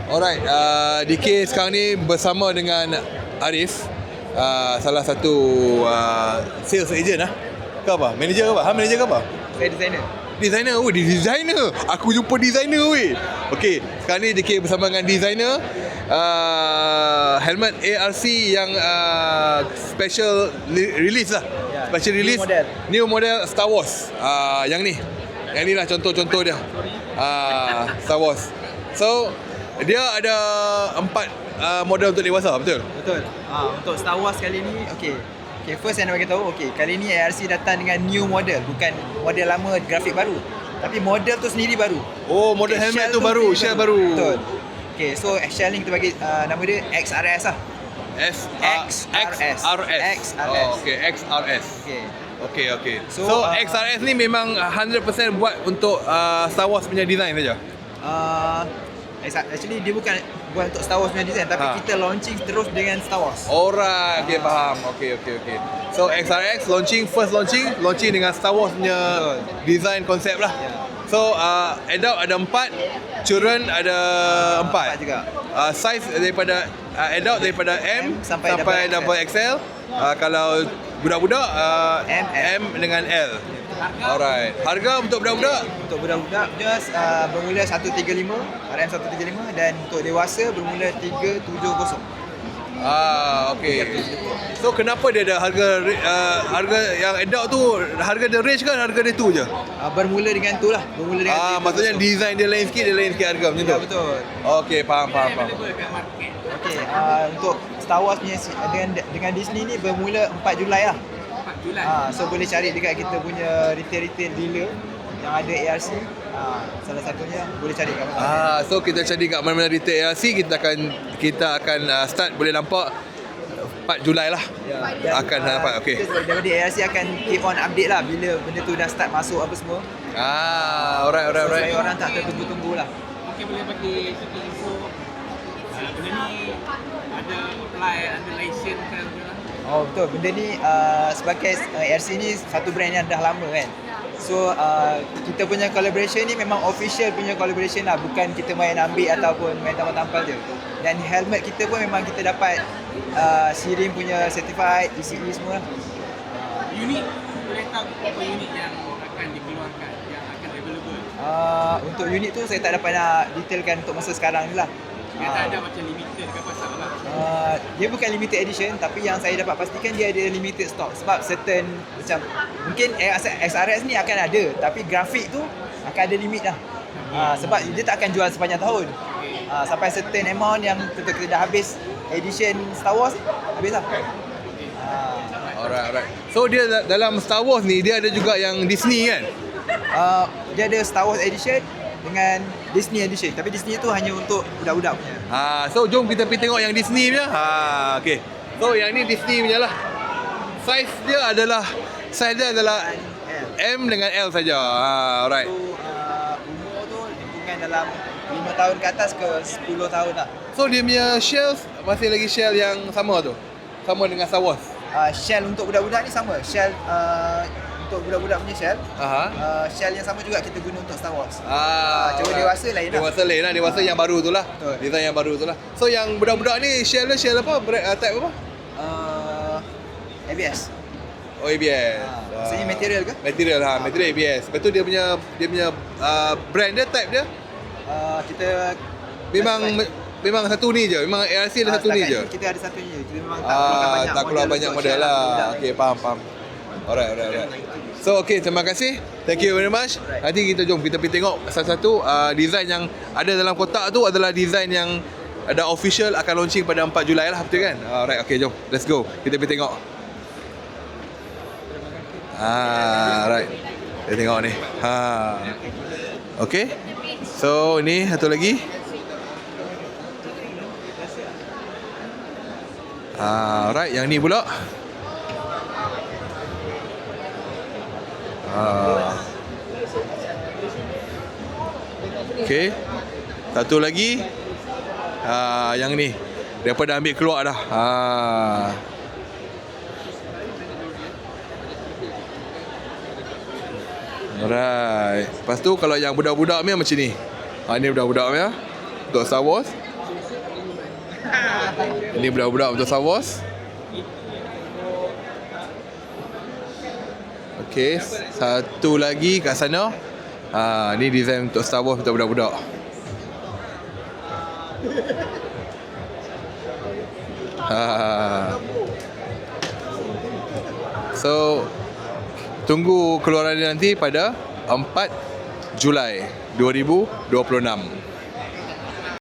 Alright, DK sekarang ni bersama dengan Arif, salah satu sales agent lah. Ke apa? Manager ke apa? Manager ke apa? Saya designer. Designer? Oh, dia designer. Aku jumpa designer weh. Okay, sekarang ni DK bersama dengan designer helmet ARC yang special release lah. Ya, Special new release model. New model Star Wars. Yang ni lah contoh-contoh dia. Star Wars. So dia ada 4 model untuk dewasa, betul? Betul. Untuk Star Wars kali ni, okay, first saya nak bagi tahu, kali ni ARC datang dengan new model, bukan model lama grafik baru. Tapi model tu sendiri baru. Oh, model helmet tu baru, shell baru. Betul. Okay, so shell ni kita bagi nama dia XRS lah. XRS. Oh, okay, XRS. Okay. So XRS ni memang 100% buat untuk Star Wars punya design saja. Actually dia bukan buat untuk Star Wars punya design, tapi kita launching terus dengan Star Wars. Alright, okay, faham. Okay. So XRX first launching dengan Star Wars punya design konsep lah. So adult ada 4, children ada 4 juga. Size daripada adult daripada M sampai double XL. Kalau budak-budak M dengan L. Alright. Harga untuk budak-budak? Untuk budak-budak just bermula 135, RM 135, dan untuk dewasa bermula 370. Okay. So kenapa dia ada harga yang adult tu, harga dia range kan, harga dia tu je? Bermula dengan tu lah. Bermula dengan maksudnya design dia lain sikit harga macam tu? Ya, betul. Okay, faham. Okay, untuk Star Wars punya dengan Disney ni bermula 4 Julai lah. So boleh cari dekat kita punya retail dealer yang ada ARC. Salah satunya boleh cari kat mana. So kita cari kat mana-mana retail ARC, kita akan start, boleh nampak 4 Julai lah. Akan dapat. Okay. Daripada ARC akan keep on update lah bila benda tu dah start masuk apa semua. Alright. Supaya orang tak tertunggu-tunggu lah. Mungkin boleh bagi sikit info. Benda ni ada apply, ada license kan? Oh betul, benda ni sebagai ARC ni satu brand yang dah lama kan. So kita punya collaboration ni memang official punya collaboration lah, bukan kita main ambil ataupun main tampal-tampal je. Dan helmet kita pun memang kita dapat Sirim punya certified, ECE semua lah. Unit, boleh tahu apa unit yang akan dikeluarkan, yang akan available? Untuk unit tu saya tak dapat nak detailkan untuk masa sekarang ni lah. Dia tak ada macam limited ke apa sahabat? Dia bukan limited edition, tapi yang saya dapat pastikan dia ada limited stock. Sebab certain macam mungkin XRS ni akan ada, tapi grafik tu akan ada limit lah. Sebab dia tak akan jual sepanjang tahun. Sampai certain amount yang kita dah habis edition Star Wars, habis lah. Alright. So dia dalam Star Wars ni dia ada juga yang Disney kan? Dia ada Star Wars edition dengan Disney edition, tapi Disney tu hanya untuk budak-budak punya. So jom kita pergi tengok yang Disney punya. Okay. So yang ni Disney punya lah. Size dia adalah M dengan L saja. Alright. So umur tu hubungan dalam 5 tahun ke atas ke 10 tahun lah. So dia punya shell masih lagi shell yang sama tu. Sama dengan Star Wars. Shell untuk budak-budak ni sama. Shell untuk budak-budak punya shell. Shell yang sama juga kita guna untuk Star Wars. Cuma dewasa lain lah. Dewasa lain lah. Dewasa yang baru tu lah. Betul. Design yang baru tu lah. So yang budak-budak ni shell apa? Type apa? ABS. Oh, ABS. Maksudnya material ke? Material ABS. Lepas tu dia punya brand dia, type dia Kita memang satu ni je. Memang ARC ada satu ni je. Kita ada satu ni je. Kita memang tak keluar banyak model lah. Okay, faham. Alright. So terima kasih. Thank you very much. Nanti jom kita pergi tengok satu-satu design yang ada dalam kotak tu adalah design yang ada official akan launching pada 4 Julai lah, betul kan? Alright, okay, jom. Let's go. Kita pergi tengok. Right. Kita tengok ni. Okay. So ni satu lagi. Alright, yang ni pula. Okay. Satu lagi. Yang ni. Daripada ambil keluar dah. Alright. Lepas tu kalau yang budak-budak ni macam ni. Ni budak-budak ni untuk Star Wars. Ini budak-budak untuk Star Wars. Okay, satu lagi kat sana. Ni design untuk Star Wars untuk budak-budak. So tunggu keluaran dia nanti pada 4 Julai 2026.